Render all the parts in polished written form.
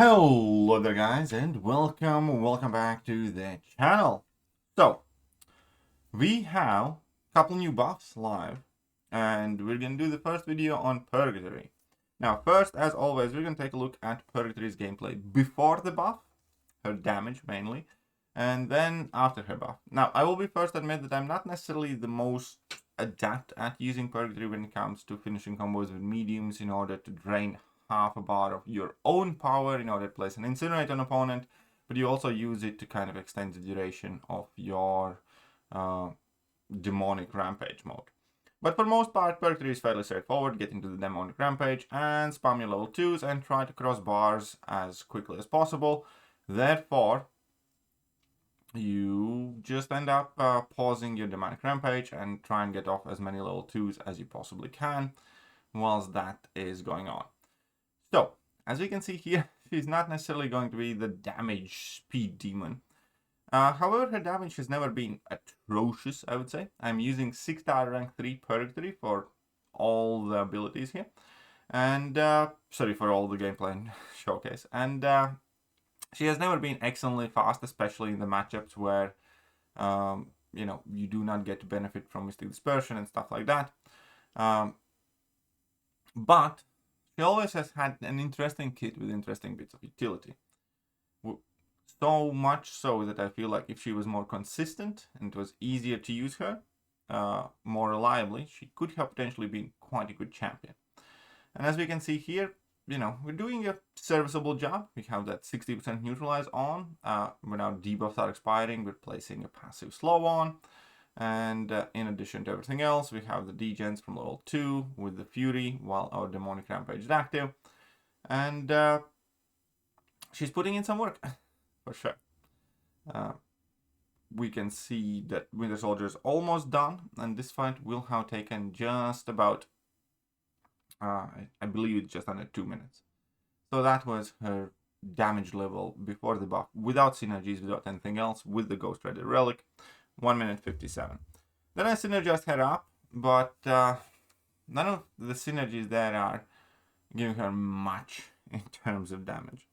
Hello there guys and welcome back to the channel. So we have a couple new buffs live and we're gonna do the first video on Purgatory. Now first, as always, we're gonna take a look at Purgatory's gameplay before the buff, her damage mainly, and then after her buff. Now I will be first admit that I'm not necessarily the most adept at using Purgatory when it comes to finishing combos with mediums in order to drain half a bar of your own power in order to place an incinerate on an opponent, but you also use it to kind of extend the duration of your demonic rampage mode. But for most part, Purgatory is fairly straightforward. Get into the demonic rampage and spam your level 2s and try to cross bars as quickly as possible. Therefore, you just end up pausing your demonic rampage and try and get off as many level 2s as you possibly can whilst that is going on. So, as we can see here, she's not necessarily going to be the damage speed demon. However, her damage has never been atrocious, I would say. I'm using 6-star rank 3 Purgatory for all the abilities here. And, sorry, for all the gameplay and showcase. And she has never been excellently fast, especially in the matchups where, you do not get to benefit from Mystic Dispersion and stuff like that. But she always has had an interesting kit with interesting bits of utility. So much so that I feel like if she was more consistent and it was easier to use her more reliably, she could have potentially been quite a good champion. And as we can see here, we're doing a serviceable job. We have that 60% neutralize on. When our debuffs are expiring, we're placing a passive slow on. And in addition to everything else, we have the degens from level 2 with the Fury while our demonic rampage is active. And she's putting in some work, for sure. We can see that Winter Soldier is almost done, and this fight will have taken just about, I believe it's just under 2 minutes. So that was her damage level before the buff, without synergies, without anything else, with the Ghost Rider Relic. 1 minute 57. Then I synergized her up, but none of the synergies there are giving her much in terms of damage.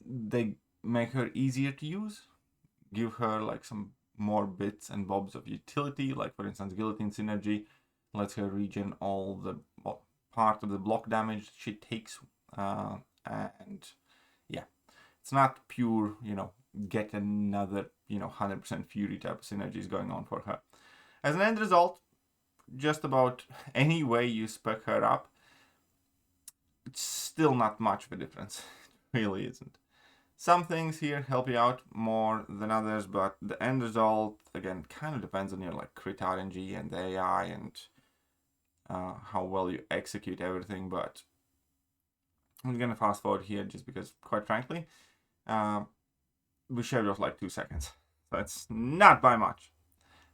They make her easier to use, give her like some more bits and bobs of utility, like for instance Guillotine synergy lets her regen all the part of the block damage she takes, and yeah, it's not pure, get another, 100% Fury type of synergies going on for her. As an end result, just about any way you spec her up, it's still not much of a difference. It really isn't. Some things here help you out more than others, but the end result, again, kind of depends on your crit RNG and the AI and how well you execute everything. But I'm gonna fast forward here just because, quite frankly, we shaved off 2 seconds, so it's not by much.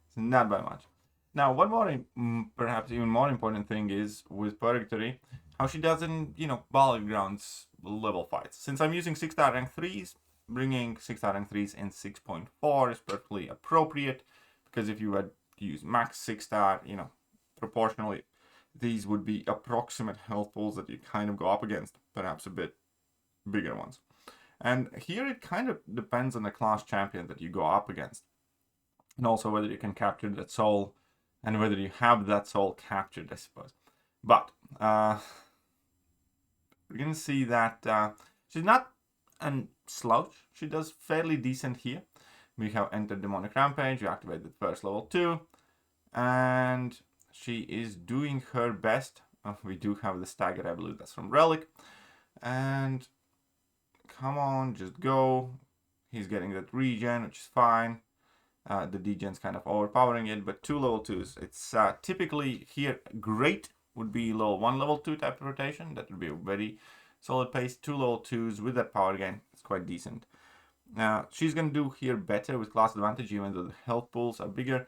It's not by much. Now, one more, perhaps even more important thing is with Purgatory, how she does in, Battlegrounds level fights. Since I'm using 6-star rank 3s, bringing 6-star rank 3s in 6.4 is perfectly appropriate, because if you had to use max 6-star, proportionally, these would be approximate health pools that you kind of go up against, perhaps a bit bigger ones. And here it kind of depends on the class champion that you go up against. And also whether you can capture that soul and whether you have that soul captured, I suppose. But we're going to see that she's not a slouch. She does fairly decent here. We have entered Demonic Rampage. We activated first level 2. And she is doing her best. We do have the stagger, I believe that's from Relic. And come on, just go. He's getting that regen, which is fine. The degen's kind of overpowering it, but 2 level 2s. It's typically here great would be level 1, level 2 type of rotation. That would be a very solid pace. 2 level 2s with that power gain. It's quite decent. She's going to do here better with class advantage, even though the health pools are bigger.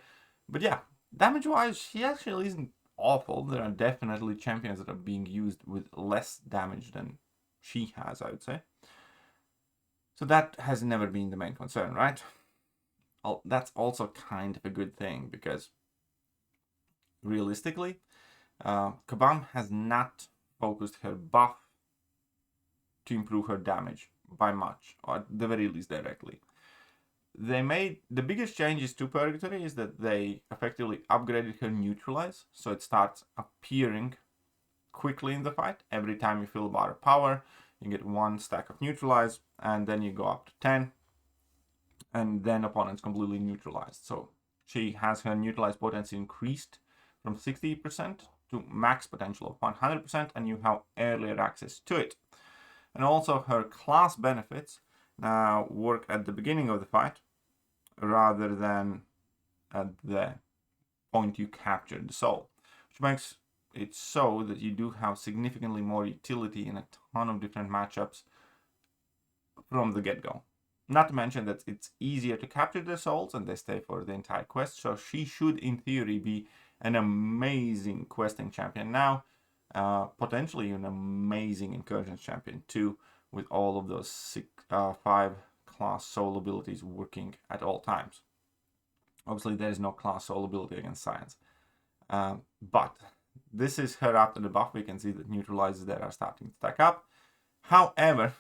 But yeah, damage-wise, she actually isn't awful. There are definitely champions that are being used with less damage than she has, I would say. So that has never been the main concern, right? That's also kind of a good thing, because realistically, Kabam has not focused her buff to improve her damage by much, or at the very least directly. They made the biggest changes to Purgatory is that they effectively upgraded her neutralize, so it starts appearing quickly in the fight. Every time you fill bar of power, you get 1 stack of neutralize, and then you go up to 10, and then opponent's completely neutralized. So she has her neutralized potency increased from 60% to max potential of 100%, and you have earlier access to it. And also her class benefits now work at the beginning of the fight rather than at the point you capture the soul, which makes it so that you do have significantly more utility in a ton of different matchups from the get-go. Not to mention that it's easier to capture the souls and they stay for the entire quest, so she should in theory be an amazing questing champion now, potentially an amazing incursions champion too, with all of those 5 class soul abilities working at all times. Obviously there is no class soul ability against science, but this is her after the buff. We can see that neutralizers there are starting to stack up. However,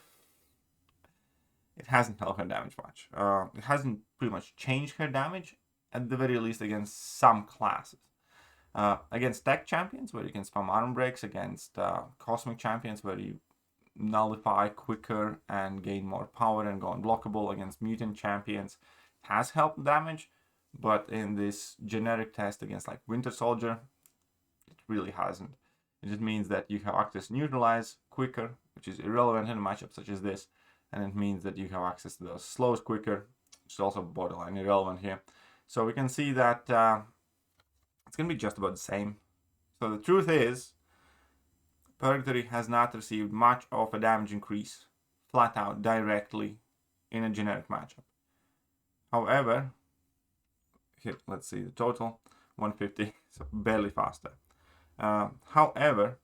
it hasn't helped her damage much. It hasn't pretty much changed her damage, at the very least against some classes. Against tech champions, where you can spam arm breaks, against cosmic champions, where you nullify quicker and gain more power and go unblockable, against mutant champions, it has helped damage, but in this generic test against like Winter Soldier, it really hasn't. It just means that you have access to neutralize quicker, which is irrelevant in a matchup such as this, and it means that you have access to those slows quicker, which is also borderline irrelevant here. So we can see that it's going to be just about the same. So the truth is, Purgatory has not received much of a damage increase flat out directly in a generic matchup. However, here, let's see the total, 150, so barely faster. However,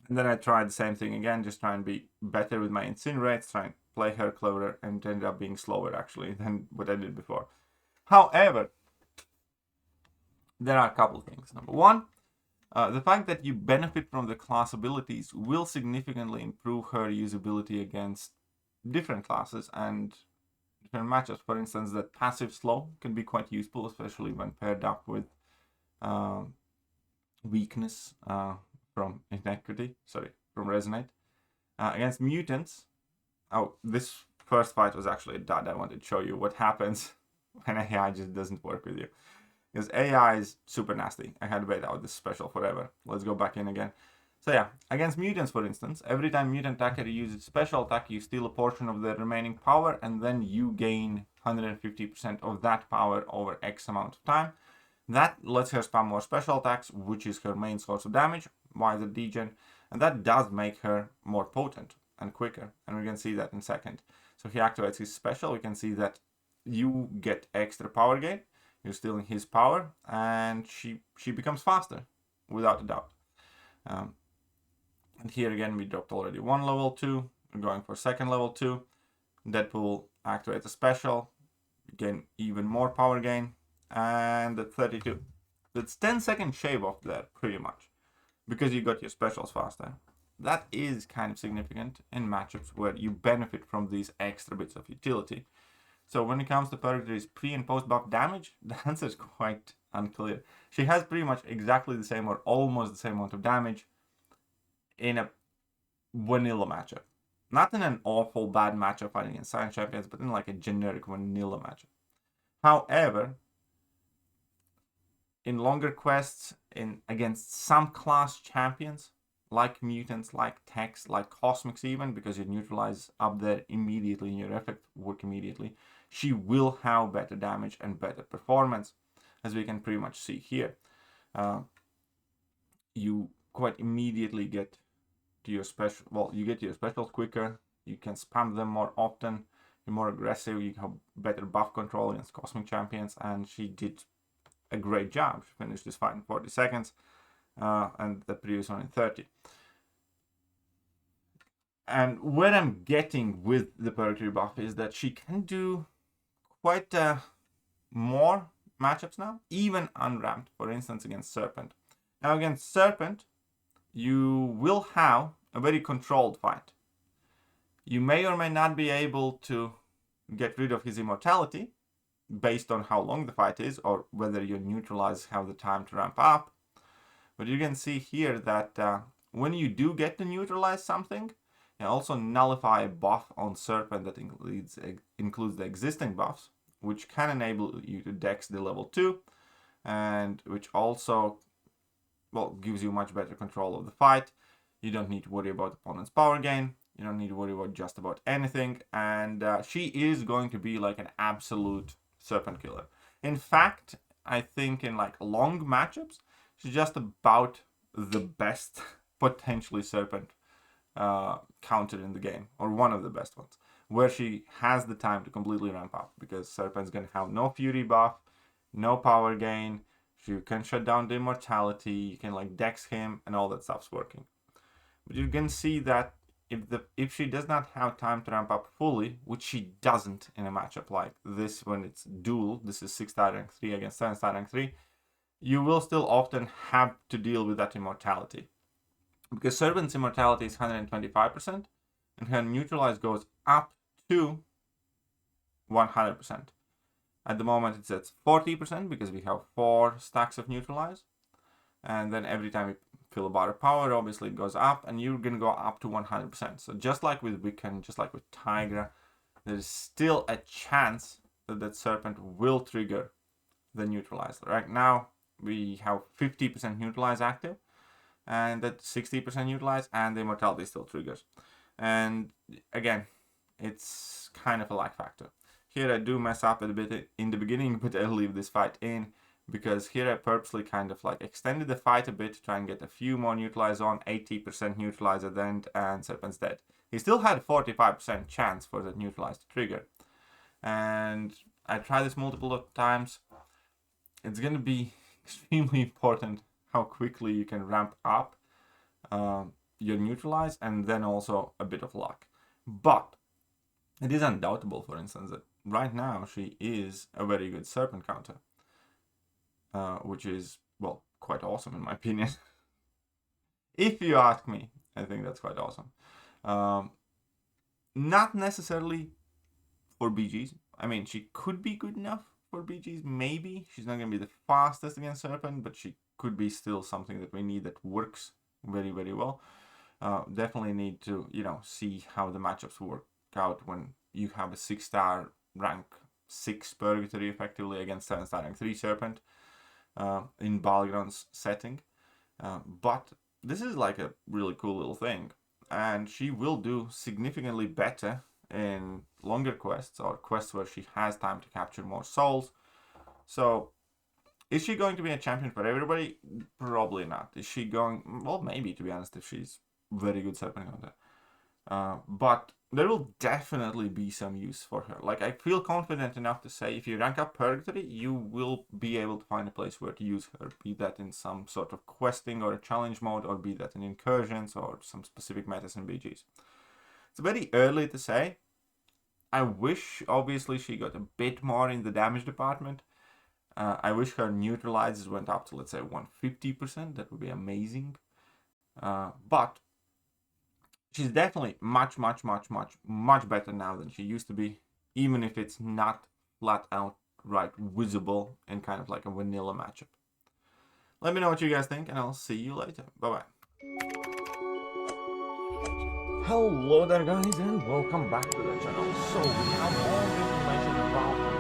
and then I tried the same thing again, just try and be better with my incinerates, try and play her cleverer, and ended up being slower actually than what I did before. However, there are a couple of things. Number one, the fact that you benefit from the class abilities will significantly improve her usability against different classes and different matchups. For instance, that passive slow can be quite useful, especially when paired up with weakness from resonate. Against mutants, this first fight was actually a dud. I wanted to show you what happens when AI just doesn't work with you. Because AI is super nasty. I had to wait out this special forever. Let's go back in again. So yeah, against mutants, for instance, every time mutant attacker uses special attack, you steal a portion of their remaining power, and then you gain 150% of that power over X amount of time. That lets her spam more special attacks, which is her main source of damage, via the degen, and that does make her more potent and quicker, and we can see that in a second. So he activates his special, we can see that you get extra power gain, you're stealing his power, and she becomes faster, without a doubt. And here again, we dropped already one level 2, we're going for second level 2. Deadpool activates a special, gain even more power gain, and at 32. That's 10-second shave off there, pretty much, because you got your specials faster. That is kind of significant in matchups where you benefit from these extra bits of utility. So when it comes to Purgatory's pre and post buff damage, the answer is quite unclear. She has pretty much exactly the same or almost the same amount of damage in a vanilla matchup. Not in an awful bad matchup fighting against science champions, but in like a generic vanilla matchup. However, in longer quests, against some class champions, like mutants, like techs, like cosmics even, because you neutralize up there immediately and your effect work immediately, she will have better damage and better performance, as we can pretty much see here. You quite immediately get to your special, well, you get to your specials quicker, you can spam them more often, you're more aggressive, you have better buff control against cosmic champions, and she did a great job. She finished this fight in 40 seconds, and the previous one in 30. And what I'm getting with the Purgatory buff is that she can do quite more matchups now, even unramped, for instance against Serpent. Now against Serpent, you will have a very controlled fight. You may or may not be able to get rid of his immortality based on how long the fight is or whether your neutralize have the time to ramp up. But you can see here that when you do get to neutralize something, you also nullify a buff on Serpent that includes the existing buffs, which can enable you to dex the level 2, and which also, well, gives you much better control of the fight. You don't need to worry about opponent's power gain. You don't need to worry about just about anything. And she is going to be like an absolute Serpent killer. In fact, I think in like long matchups, she's just about the best potentially Serpent counter in the game, or one of the best ones, where she has the time to completely ramp up, because Serpent's going to have no Fury buff, no power gain. You can shut down the immortality, you can like dex him, and all that stuff's working. But you can see that if she does not have time to ramp up fully, which she doesn't in a matchup like this, when it's duel, this is 6-star rank 3 against 7-star rank 3, you will still often have to deal with that immortality. Because Serpent's immortality is 125%, and her neutralize goes up to 100%. At the moment it's at 40% because we have 4 stacks of neutralize. And then every time you fill a bar of power, obviously it goes up, and you're going to go up to 100%. So just like with Wiccan, just like with Tigra, there's still a chance that that Serpent will trigger the neutralize. Right now we have 50% neutralize active, and that 60% neutralize, and the immortality still triggers. And again, it's kind of a lag factor. Here I do mess up a bit in the beginning, but I'll leave this fight in, because here I purposely kind of like extended the fight a bit to try and get a few more neutralize on, 80% neutralize at the end, and Serpent's dead. He still had a 45% chance for that neutralize to trigger. And I tried this multiple times. It's going to be extremely important how quickly you can ramp up your neutralize, and then also a bit of luck. But it is undoubtable, for instance, that right now she is a very good Serpent counter, which is, well, quite awesome in my opinion. If you ask me, I think that's quite awesome. Not necessarily for BGs. I mean, she could be good enough for BGs, maybe. She's not going to be the fastest against Serpent, but she could be still something that we need that works very, very well. Definitely need to, see how the matchups work out when you have a 6-star rank 6 Purgatory effectively against 7-star rank 3 Serpent in Battlegrounds setting. But this is like a really cool little thing, and she will do significantly better in longer quests, or quests where she has time to capture more souls. So is she going to be a champion for everybody? Probably not. Is she going... Well, maybe, to be honest, if she's very good Serpent counter. But there will definitely be some use for her. Like, I feel confident enough to say if you rank up Purgatory, you will be able to find a place where to use her. Be that in some sort of questing or a challenge mode, or be that in incursions or some specific metas in BGs. It's very early to say. I wish, obviously, she got a bit more in the damage department. I wish her neutralizes went up to, let's say, 150%. That would be amazing. But she's definitely much better now than she used to be, even if it's not flat out right visible in kind of like a vanilla matchup. Let me know what you guys think, and I'll see you later. Bye-bye. Hello there, guys, and welcome back to the channel. So we have all the information about